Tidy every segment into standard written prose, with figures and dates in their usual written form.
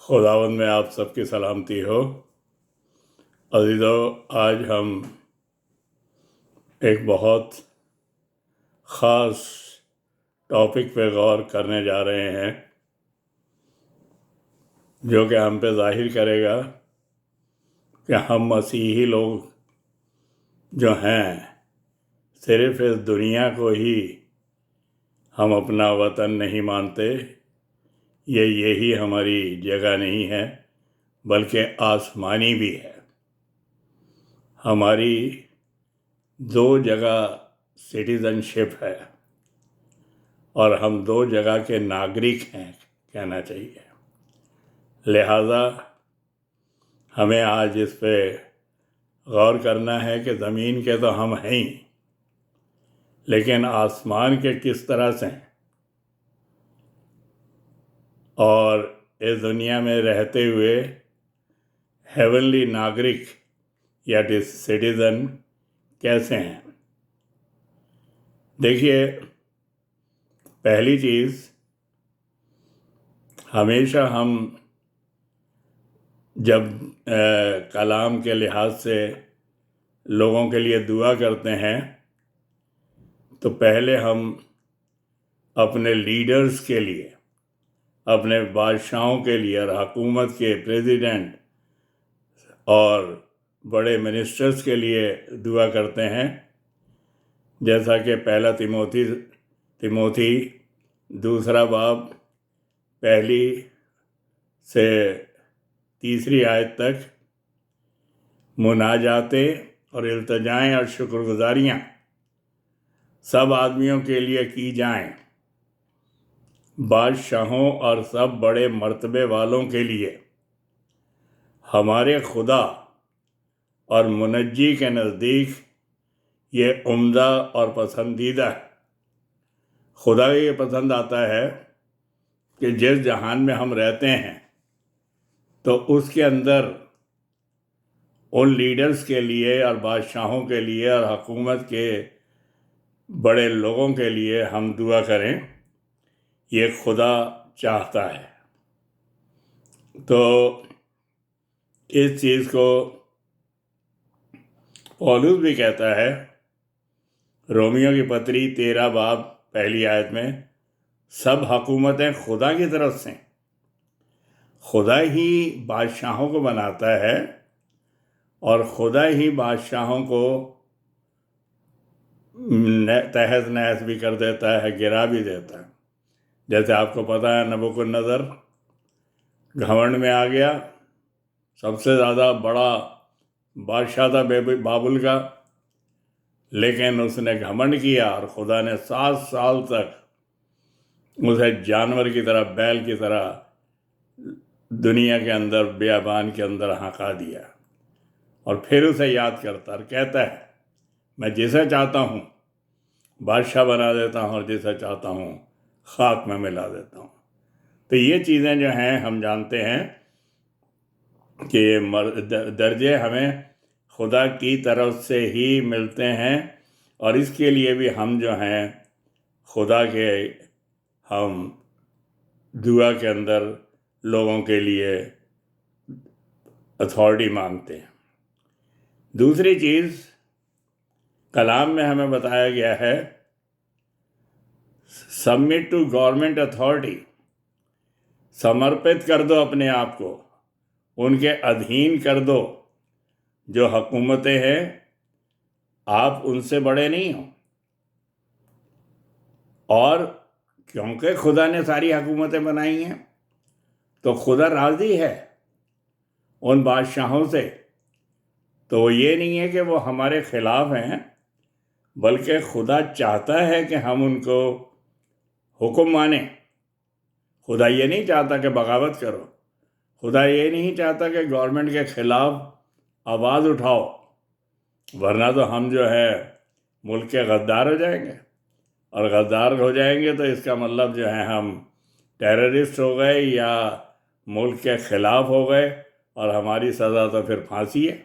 خداوند میں آپ سب کی سلامتی ہو۔ عزیزو، آج ہم ایک بہت خاص ٹاپک پہ غور کرنے جا رہے ہیں جو کہ ہم پہ ظاہر کرے گا کہ ہم مسیحی لوگ جو ہیں صرف اس دنیا کو ہی ہم اپنا وطن نہیں مانتے، یہی ہماری جگہ نہیں ہے بلکہ آسمانی بھی ہے۔ ہماری دو جگہ سٹیزن شپ ہے اور ہم دو جگہ کے ناگرک ہیں کہنا چاہیے۔ لہذا ہمیں آج اس پہ غور کرنا ہے کہ زمین کے تو ہم ہیں ہی، لیکن آسمان کے کس طرح سے ہیں، اور اس دنیا میں رہتے ہوئے ہیونلی ناگرک یا سٹیزن کیسے ہیں۔ دیکھیے، پہلی چیز، ہمیشہ ہم جب کلام کے لحاظ سے لوگوں کے لیے دعا کرتے ہیں تو پہلے ہم اپنے لیڈرز کے لیے، اپنے بادشاہوں کے لیے اور حکومت کے پریزیڈنٹ اور بڑے منسٹرز کے لیے دعا کرتے ہیں، جیسا کہ پہلا تیموتھی دوسرا باب پہلی سے تیسری آیت تک مناجاتیں اور التجائیں اور شکر گزاریاں سب آدمیوں کے لیے کی جائیں، بادشاہوں اور سب بڑے مرتبے والوں کے لیے، ہمارے خدا اور منجی کے نزدیک یہ عمدہ اور پسندیدہ ہے۔ خدا کو یہ پسند آتا ہے کہ جس جہان میں ہم رہتے ہیں تو اس کے اندر ان لیڈرز کے لیے اور بادشاہوں کے لیے اور حکومت کے بڑے لوگوں کے لیے ہم دعا کریں، یہ خدا چاہتا ہے۔ تو اس چیز کو پولس بھی کہتا ہے رومیوں کی پتری 13 باب پہلی آیت میں، سب حکومتیں خدا کی طرف سے، خدا ہی بادشاہوں کو بناتا ہے اور خدا ہی بادشاہوں کو تہز نہز بھی کر دیتا ہے، گرا بھی دیتا ہے۔ جیسے آپ کو پتہ ہے نبوکدنضر گھمنڈ میں آ گیا، سب سے زیادہ بڑا بادشاہ تھا بابل کا، لیکن اس نے گھمنڈ کیا اور خدا نے 7 سال تک اسے جانور کی طرح، بیل کی طرح دنیا کے اندر، بیابان کے اندر ہنکا دیا، اور پھر اسے یاد کرتا اور کہتا ہے میں جسے چاہتا ہوں بادشاہ بنا دیتا ہوں اور جسے چاہتا ہوں خاک میں ملا دیتا ہوں۔ تو یہ چیزیں جو ہیں ہم جانتے ہیں کہ یہ درجے ہمیں خدا کی طرف سے ہی ملتے ہیں، اور اس کے لیے بھی ہم جو ہیں خدا کے، ہم دعا کے اندر لوگوں کے لیے اتھارٹی مانگتے ہیں۔ دوسری چیز، کلام میں ہمیں بتایا گیا ہے سبمٹ ٹو گورنمنٹ اتھارٹی، سمرپت کر دو اپنے آپ کو، ان کے ادھین کر دو۔ جو حکومتیں ہیں آپ ان سے بڑے نہیں ہو، اور کیونکہ خدا نے ساری حکومتیں بنائی ہیں تو خدا راضی ہے ان بادشاہوں سے۔ تو وہ یہ نہیں ہے کہ وہ ہمارے خلاف ہیں، بلکہ خدا چاہتا ہے کہ ہم ان کو حکم مانیں۔ خدا یہ نہیں چاہتا کہ بغاوت کرو، خدا یہ نہیں چاہتا کہ گورنمنٹ کے خلاف آواز اٹھاؤ، ورنہ تو ہم جو ہے ملک کے غدار ہو جائیں گے، اور غدار ہو جائیں گے تو اس کا مطلب جو ہے ہم ٹیررسٹ ہو گئے یا ملک کے خلاف ہو گئے، اور ہماری سزا تو پھر پھانسی ہے۔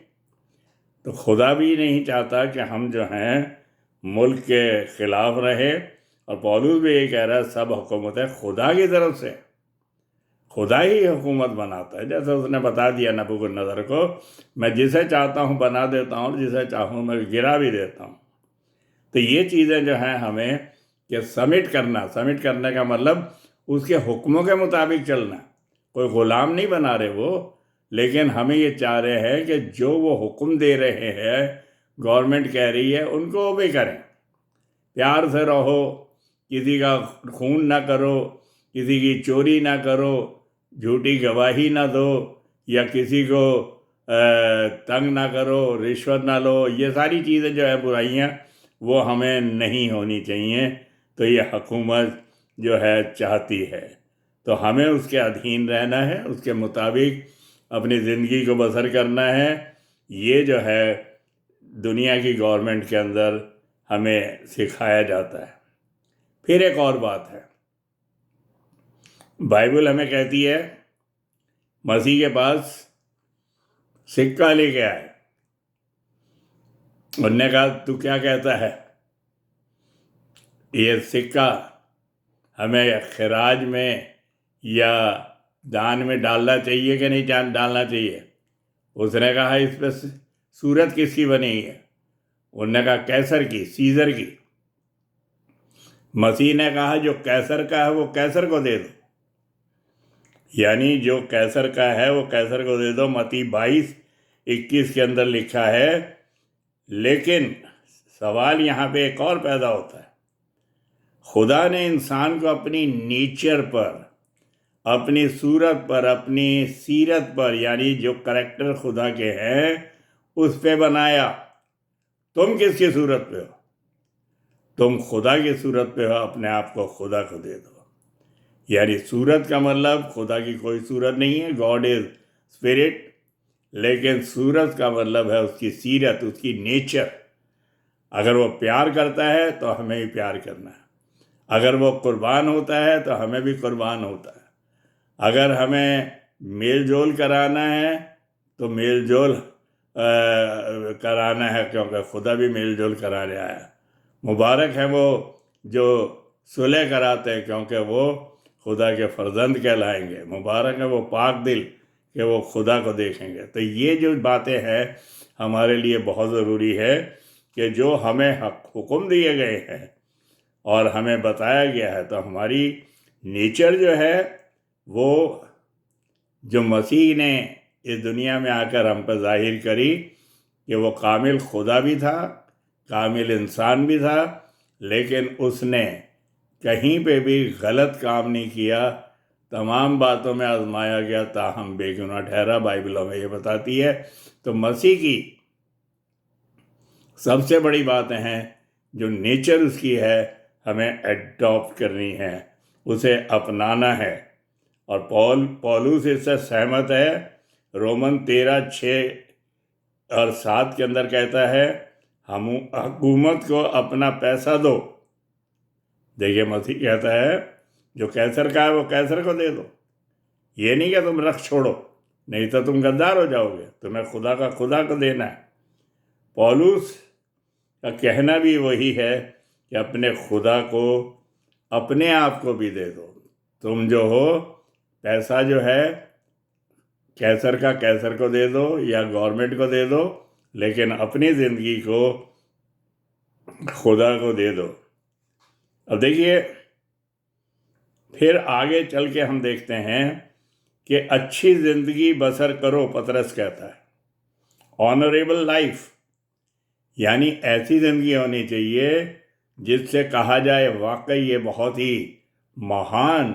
تو خدا بھی نہیں چاہتا کہ ہم جو ہیں ملک کے خلاف رہے، اور پولس بھی یہ کہہ رہا ہے سب حکومتیں خدا کی طرف سے، خدا ہی حکومت بناتا ہے، جیسے اس نے بتا دیا نبوکدنضر کو، میں جسے چاہتا ہوں بنا دیتا ہوں اور جسے چاہوں میں گرا بھی دیتا ہوں۔ تو یہ چیزیں جو ہیں ہمیں کہ سبمٹ کرنے کا مطلب اس کے حکموں کے مطابق چلنا، کوئی غلام نہیں بنا رہے وہ، لیکن ہمیں یہ چاہ رہے ہیں کہ جو وہ حکم دے رہے ہیں، گورنمنٹ کہہ رہی ہے، ان کو بھی کریں، پیار سے رہو، کسی کا خون نہ کرو، کسی کی چوری نہ کرو، جھوٹی گواہی نہ دو، یا کسی کو تنگ نہ کرو، رشوت نہ لو، یہ ساری چیزیں جو ہے برائیاں وہ ہمیں نہیں ہونی چاہیے۔ تو یہ حکومت جو ہے چاہتی ہے، تو ہمیں اس کے ادھین رہنا ہے، اس کے مطابق اپنی زندگی کو بسر کرنا ہے۔ یہ جو ہے دنیا کی گورنمنٹ کے اندر ہمیں سکھایا جاتا ہے۔ پھر ایک اور بات ہے، بائبل ہمیں کہتی ہے مسیح کے پاس سکہ لے کے آئے، انہوں نے کہا تو کیا کہتا ہے؟ یہ سکہ ہمیں خراج میں یا دان میں ڈالنا چاہیے کہ نہیں ڈالنا چاہیے؟ اس نے کہا اس پہ صورت کس کی بنی ہے؟ انہوں نے کہا کیسر کی، سیزر کی۔ مسیح نے کہا جو کیسر کا ہے وہ کیسر کو دے دو، یعنی جو کیسر کا ہے وہ کیسر کو دے دو، متی 22:21 کے اندر لکھا ہے۔ لیکن سوال یہاں پہ ایک اور پیدا ہوتا ہے، خدا نے انسان کو اپنی نیچر پر، اپنی صورت پر، اپنی سیرت پر، یعنی جو کریکٹر خدا کے ہیں اس پہ بنایا۔ تم کس کی صورت پہ ہو؟ تم خدا کی صورت پہ ہو، اپنے آپ کو خدا کو دے دو۔ یعنی صورت کا مطلب خدا کی کوئی صورت نہیں ہے، گاڈ از اسپرٹ، لیکن صورت کا مطلب ہے اس کی سیرت، اس کی نیچر۔ اگر وہ پیار کرتا ہے تو ہمیں بھی پیار کرنا ہے، اگر وہ قربان ہوتا ہے تو ہمیں بھی قربان ہوتا ہے، اگر ہمیں میل جول کرانا ہے تو میل جول کرانا ہے، کیونکہ خدا بھی میل جول کرانے آیا۔ مبارک ہے وہ جو صلح کراتے ہیں، کیونکہ وہ خدا کے فرزند کہلائیں گے۔ مبارک ہے وہ پاک دل کہ وہ خدا کو دیکھیں گے۔ تو یہ جو باتیں ہیں ہمارے لیے بہت ضروری ہے کہ جو ہمیں حکم دیے گئے ہیں اور ہمیں بتایا گیا ہے، تو ہماری نیچر جو ہے وہ جو مسیح نے اس دنیا میں آ کر ہم پر ظاہر کری کہ وہ کامل خدا بھی تھا، کامل انسان بھی تھا، لیکن اس نے کہیں پہ بھی غلط کام نہیں کیا، تمام باتوں میں آزمایا گیا تاہم بے گناہ ٹھہرا، بائبل ہمیں یہ بتاتی ہے۔ تو مسیح کی سب سے بڑی باتیں ہیں، جو نیچر اس کی ہے ہمیں ایڈاپٹ کرنی ہے، اسے اپنانا ہے۔ اور پولوس اس سے سہمت ہے، رومن 13:6-7 کے اندر کہتا ہے ہم حکومت کو اپنا پیسہ دو۔ دیکھیے مسیح کہتا ہے جو کیسر کا ہے وہ کیسر کو دے دو، یہ نہیں کہ تم رکھ چھوڑو، نہیں تو تم غدار ہو جاؤ گے، تمہیں خدا کا خدا کو دینا ہے۔ پولوس کا کہنا بھی وہی ہے کہ اپنے خدا کو اپنے آپ کو بھی دے دو۔ تم جو ہو پیسہ جو ہے کیسر کا کیسر کو دے دو یا گورنمنٹ کو دے دو، لیکن اپنی زندگی کو خدا کو دے دو۔ اب دیکھیے پھر آگے چل کے ہم دیکھتے ہیں کہ اچھی زندگی بسر کرو، پطرس کہتا ہے آنریبل لائف، یعنی ایسی زندگی ہونی چاہیے جس سے کہا جائے واقعی یہ بہت ہی مہان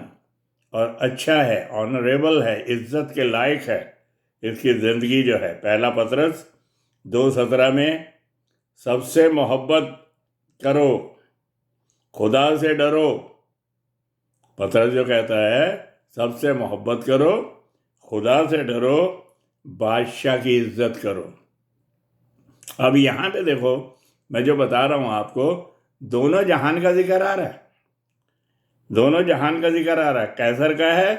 اور اچھا ہے، آنریبل ہے، عزت کے لائق ہے اس کی زندگی جو ہے۔ پہلا پطرس 2:17 میں سب سے محبت کرو، خدا سے ڈرو۔ پطرس جو کہتا ہے سب سے محبت کرو، خدا سے ڈرو، بادشاہ کی عزت کرو۔ اب یہاں پہ دیکھو میں جو بتا رہا ہوں آپ کو، دونوں جہان کا ذکر آ رہا ہے، دونوں جہان کا ذکر آ رہا ہے۔ کیسر کا ہے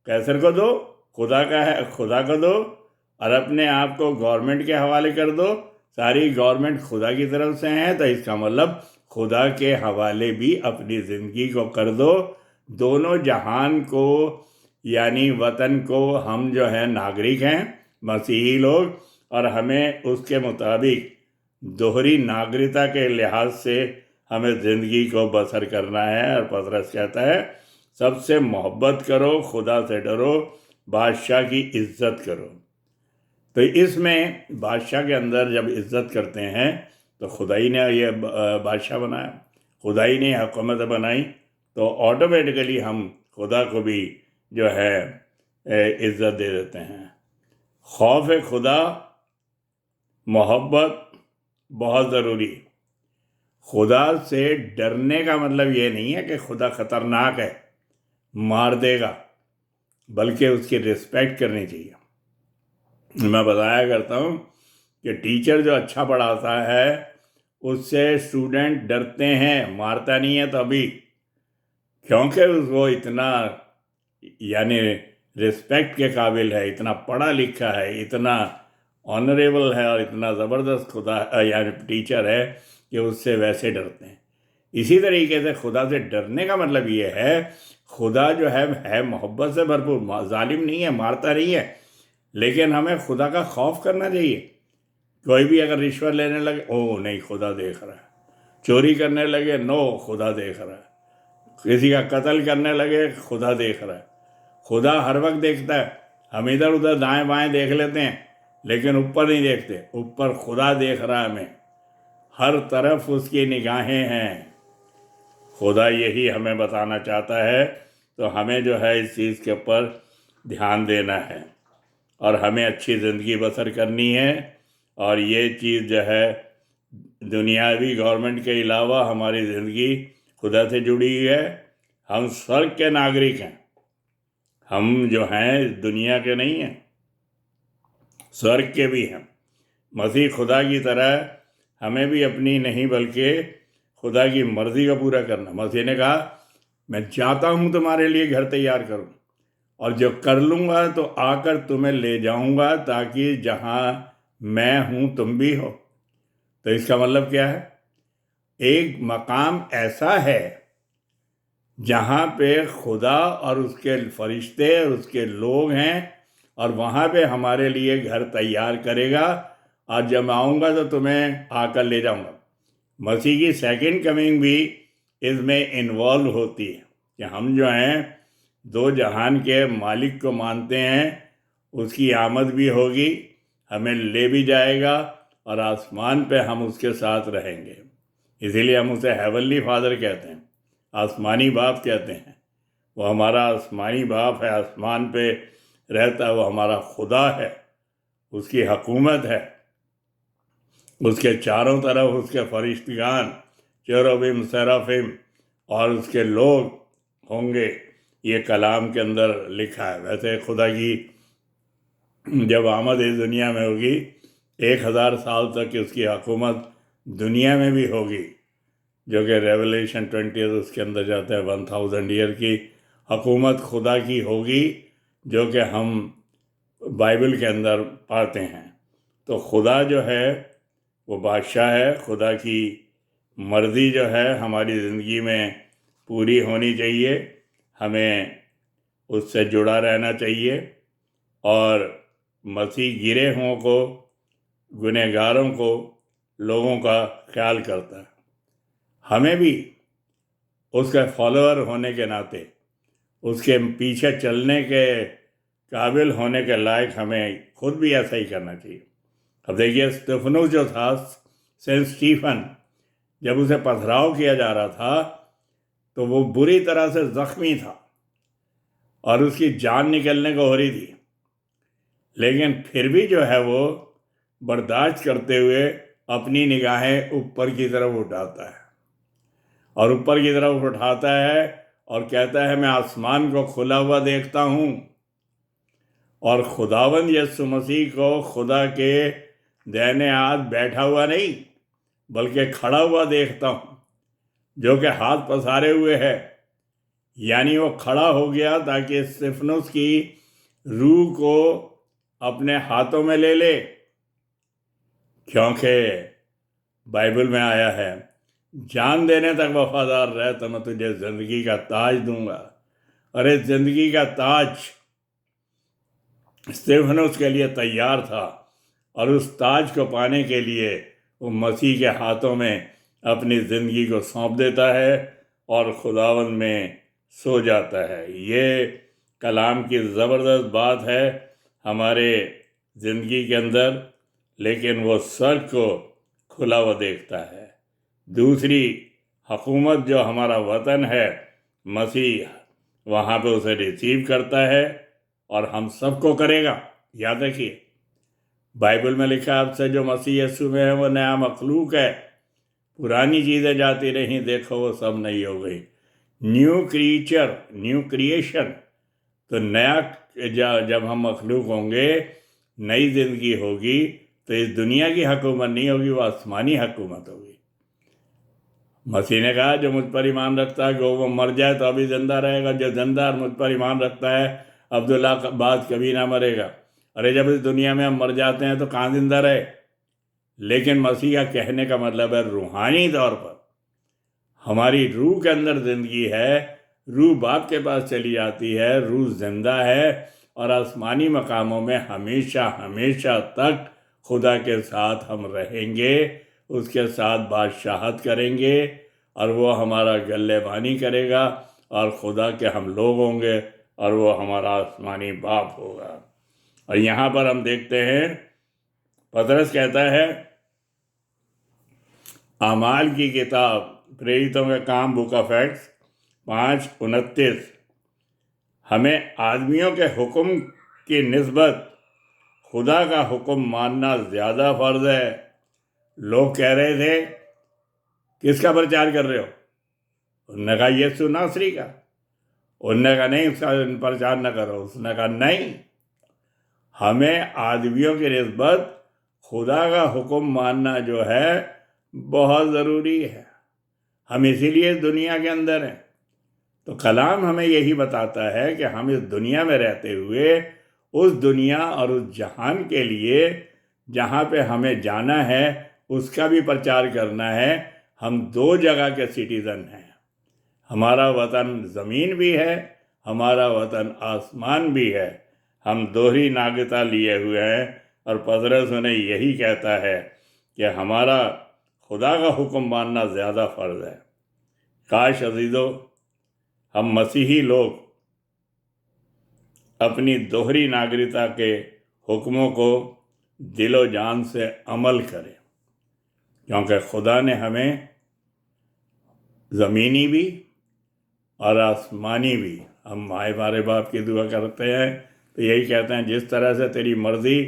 کیسر کو دو، خدا کا ہے خدا کو دو، اور اپنے آپ کو گورنمنٹ کے حوالے کر دو۔ ساری گورنمنٹ خدا کی طرف سے ہیں، تو اس کا مطلب خدا کے حوالے بھی اپنی زندگی کو کر دو۔ دونوں جہان کو یعنی وطن کو ہم جو ہیں ناگرک ہیں مسیحی لوگ، اور ہمیں اس کے مطابق دوہری ناگرکتا کے لحاظ سے ہمیں زندگی کو بسر کرنا ہے۔ اور پطرس کہتا ہے سب سے محبت کرو، خدا سے ڈرو، بادشاہ کی عزت کرو۔ تو اس میں بادشاہ کے اندر جب عزت کرتے ہیں تو خدائی نے یہ بادشاہ بنایا، خدائی نے حکومت بنائی، تو آٹومیٹیکلی ہم خدا کو بھی جو ہے عزت دے دیتے ہیں۔ خوف خدا، محبت بہت ضروری ہے۔ خدا سے ڈرنے کا مطلب یہ نہیں ہے کہ خدا خطرناک ہے، مار دے گا، بلکہ اس کی رسپیکٹ کرنی چاہیے۔ میں بتایا کرتا ہوں کہ ٹیچر جو اچھا پڑھاتا ہے اس سے اسٹوڈنٹ ڈرتے ہیں، مارتا نہیں ہے تبھی، کیونکہ وہ اتنا یعنی رسپیکٹ کے قابل ہے، اتنا پڑھا لکھا ہے، اتنا آنریبل ہے، اور اتنا زبردست خدا یعنی ٹیچر ہے کہ اس سے ویسے ڈرتے ہیں۔ اسی طریقے سے خدا سے ڈرنے کا مطلب یہ ہے خدا جو ہے محبت سے بھرپور، ظالم نہیں ہے، مارتا نہیں ہے، لیکن ہمیں خدا کا خوف کرنا چاہیے۔ کوئی بھی اگر رشوت لینے لگے، او نہیں خدا دیکھ رہا ہے، چوری کرنے لگے، نو خدا دیکھ رہا ہے، کسی کا قتل کرنے لگے، خدا دیکھ رہا ہے۔ خدا ہر وقت دیکھتا ہے، ہم ادھر ادھر دائیں بائیں دیکھ لیتے ہیں لیکن اوپر نہیں دیکھتے، اوپر خدا دیکھ رہا ہے ہمیں، ہر طرف اس کی نگاہیں ہیں۔ خدا یہی ہمیں بتانا چاہتا ہے، تو ہمیں جو ہے اس چیز کے اوپر دھیان دینا ہے اور ہمیں اچھی زندگی بسر کرنی ہے۔ اور یہ چیز جو ہے دنیاوی گورنمنٹ کے علاوہ ہماری زندگی خدا سے جڑی ہوئی ہے۔ ہم سرگ کے ناگرک ہیں، ہم جو ہیں دنیا کے نہیں ہیں، سرگ کے بھی ہیں۔ مسیح خدا کی طرح ہمیں بھی اپنی نہیں بلکہ خدا کی مرضی کا پورا کرنا۔ مسیح نے کہا میں جاتا ہوں تمہارے لیے گھر تیار کروں، اور جو کر لوں گا تو آ کر تمہیں لے جاؤں گا تاکہ جہاں میں ہوں تم بھی ہو۔ تو اس کا مطلب کیا ہے؟ ایک مقام ایسا ہے جہاں پہ خدا اور اس کے فرشتے اور اس کے لوگ ہیں، اور وہاں پہ ہمارے لیے گھر تیار کرے گا، اور جب میں آؤں گا تو تمہیں آ کر لے جاؤں گا۔ مسیح کی سیکنڈ کمنگ بھی اس میں انوالو ہوتی ہے کہ ہم جو ہیں دو جہان کے مالک کو مانتے ہیں، اس کی آمد بھی ہوگی، ہمیں لے بھی جائے گا، اور آسمان پہ ہم اس کے ساتھ رہیں گے۔ اسی لیے ہم اسے ہیونلی فادر کہتے ہیں، آسمانی باپ کہتے ہیں۔ وہ ہمارا آسمانی باپ ہے، آسمان پہ رہتا ہے، وہ ہمارا خدا ہے، اس کی حکومت ہے، اس کے چاروں طرف اس کے فرشتگان چیروبیم سیرافیم اور اس کے لوگ ہوں گے۔ یہ کلام کے اندر لکھا ہے۔ ویسے خدا کی جب آمد اس دنیا میں ہوگی 1000 سال تک اس کی حکومت دنیا میں بھی ہوگی، جو کہ ریولیشن 20 اس کے اندر جاتا ہے، 1000 ایئر کی حکومت خدا کی ہوگی، جو کہ ہم بائبل کے اندر پاتے ہیں۔ تو خدا جو ہے وہ بادشاہ ہے، خدا کی مرضی جو ہے ہماری زندگی میں پوری ہونی چاہیے، ہمیں اس سے جڑا رہنا چاہیے، اور مسیح گرے ہوں کو، گنہگاروں کو، لوگوں کا خیال کرتا ہے۔ ہمیں بھی اس کے فالوور ہونے کے ناطے، اس کے پیچھے چلنے کے قابل ہونے کے لائق ہمیں خود بھی ایسا ہی کرنا چاہیے۔ اب دیکھیے استفانوس جو تھا، سینٹ اسٹیفن، جب اسے پتھراؤ کیا جا رہا تھا تو وہ بری طرح سے زخمی تھا اور اس کی جان نکلنے کو ہو رہی تھی، لیکن پھر بھی جو ہے وہ برداشت کرتے ہوئے اپنی نگاہیں اوپر کی طرف اٹھاتا ہے، اور اوپر کی طرف اٹھاتا ہے اور کہتا ہے میں آسمان کو کھلا ہوا دیکھتا ہوں، اور خداوند یسوع مسیح کو خدا کے دائیں ہاتھ بیٹھا ہوا نہیں بلکہ کھڑا ہوا دیکھتا ہوں، جو کہ ہاتھ پسارے ہوئے ہے۔ یعنی وہ کھڑا ہو گیا تاکہ استفانوس کی روح کو اپنے ہاتھوں میں لے لے، کیونکہ بائبل میں آیا ہے جان دینے تک وفادار رہ تو میں تجھے زندگی کا تاج دوں گا۔ ارے زندگی کا تاج استفانوس کے لیے تیار تھا، اور اس تاج کو پانے کے لیے وہ مسیح کے ہاتھوں میں اپنی زندگی کو سونپ دیتا ہے اور خداوند میں سو جاتا ہے۔ یہ کلام کی زبردست بات ہے ہمارے زندگی کے اندر، لیکن وہ سر کو کھلا ہوا دیکھتا ہے۔ دوسری حکومت جو ہمارا وطن ہے، مسیح وہاں پہ اسے ریسیو کرتا ہے اور ہم سب کو کرے گا۔ یاد رکھیے، بائبل میں لکھا آپ سے جو مسیح یسوع میں ہے وہ نیا مخلوق ہے، پرانی چیزیں جاتی رہیں، دیکھو وہ سب نئی ہو گئی۔ نیو کریچر، نیو کریشن، تو نیا جب ہم مخلوق ہوں گے، نئی زندگی ہوگی، تو اس دنیا کی حکومت نہیں ہوگی، وہ آسمانی حکومت ہوگی۔ مسیح نے کہا جو مجھ پر ایمان رکھتا ہے کہ وہ مر جائے تو ابھی زندہ رہے گا، جو زندہ اور مجھ پر ایمان رکھتا ہے عبداللہ بعد کبھی نہ مرے گا۔ ارے جب اس دنیا میں ہم مر جاتے ہیں تو کہاں زندہ رہے؟ لیکن مسیح کا کہنے کا مطلب ہے روحانی طور پر ہماری روح کے اندر زندگی ہے، روح باپ کے پاس چلی جاتی ہے، روح زندہ ہے، اور آسمانی مقاموں میں ہمیشہ ہمیشہ تک خدا کے ساتھ ہم رہیں گے، اس کے ساتھ بادشاہت کریں گے، اور وہ ہمارا گلے بانی کرے گا، اور خدا کے ہم لوگ ہوں گے، اور وہ ہمارا آسمانی باپ ہوگا۔ اور یہاں پر ہم دیکھتے ہیں پطرس کہتا ہے، اعمال کی کتاب پریرتوں کے کام بک آف ایکٹس 5:29، ہمیں آدمیوں کے حکم کی نسبت خدا کا حکم ماننا زیادہ فرض ہے۔ لوگ کہہ رہے تھے کس کا پرچار کر رہے ہو؟ انہوں نے کہا یسوع ناصری کا۔ انہوں نے کہا نہیں، اس کا پرچار نہ کرو۔ اس نے کہا نہیں، ہمیں آدمیوں کی نسبت خدا کا حکم ماننا جو ہے بہت ضروری ہے، ہم اسی لیے اس دنیا کے اندر ہیں۔ تو کلام ہمیں یہی بتاتا ہے کہ ہم اس دنیا میں رہتے ہوئے اس دنیا اور اس جہان کے لیے جہاں پہ ہمیں جانا ہے اس کا بھی پرچار کرنا ہے۔ ہم دو جگہ کے سٹیزن ہیں، ہمارا وطن زمین بھی ہے، ہمارا وطن آسمان بھی ہے، ہم دوہری ناگتا لیے ہوئے ہیں، اور پطرس انہیں یہی کہتا ہے کہ ہمارا خدا کا حکم ماننا زیادہ فرض ہے۔ کاش عزیزو ہم مسیحی لوگ اپنی دوہری ناگرتا کے حکموں کو دل و جان سے عمل کریں، کیونکہ خدا نے ہمیں زمینی بھی اور آسمانی بھی، ہم مائے ہمارے باپ کی دعا کرتے ہیں تو یہی کہتے ہیں جس طرح سے تیری مرضی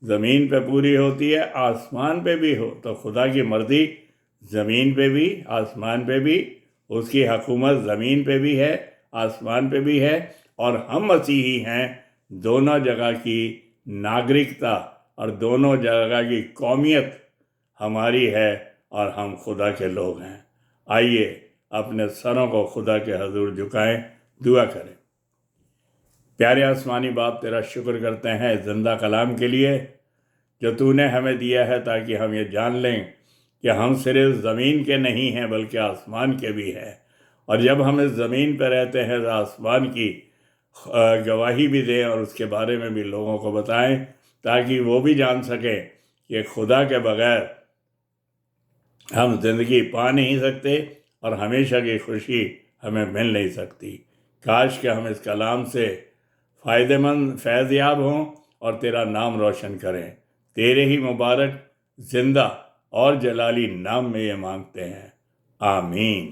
زمین پہ پوری ہوتی ہے آسمان پہ بھی ہو، تو خدا کی مرضی زمین پہ بھی آسمان پہ بھی، اس کی حکومت زمین پہ بھی ہے آسمان پہ بھی ہے، اور ہم مسیحی ہیں، دونوں جگہ کی ناگرکتا اور دونوں جگہ کی قومیت ہماری ہے، اور ہم خدا کے لوگ ہیں۔ آئیے اپنے سروں کو خدا کے حضور جھکائیں، دعا کریں۔ پیارے آسمانی باپ، تیرا شکر کرتے ہیں زندہ کلام کے لیے جو تو نے ہمیں دیا ہے، تاکہ ہم یہ جان لیں کہ ہم صرف زمین کے نہیں ہیں بلکہ آسمان کے بھی ہیں، اور جب ہم اس زمین پہ رہتے ہیں تو آسمان کی گواہی بھی دیں اور اس کے بارے میں بھی لوگوں کو بتائیں، تاکہ وہ بھی جان سکیں کہ خدا کے بغیر ہم زندگی پا نہیں سکتے اور ہمیشہ کی خوشی ہمیں مل نہیں سکتی۔ کاش کہ ہم اس کلام سے فائدہ مند فیض یاب ہوں اور تیرا نام روشن کریں۔ تیرے ہی مبارک زندہ اور جلالی نام میں یہ مانگتے ہیں، آمین۔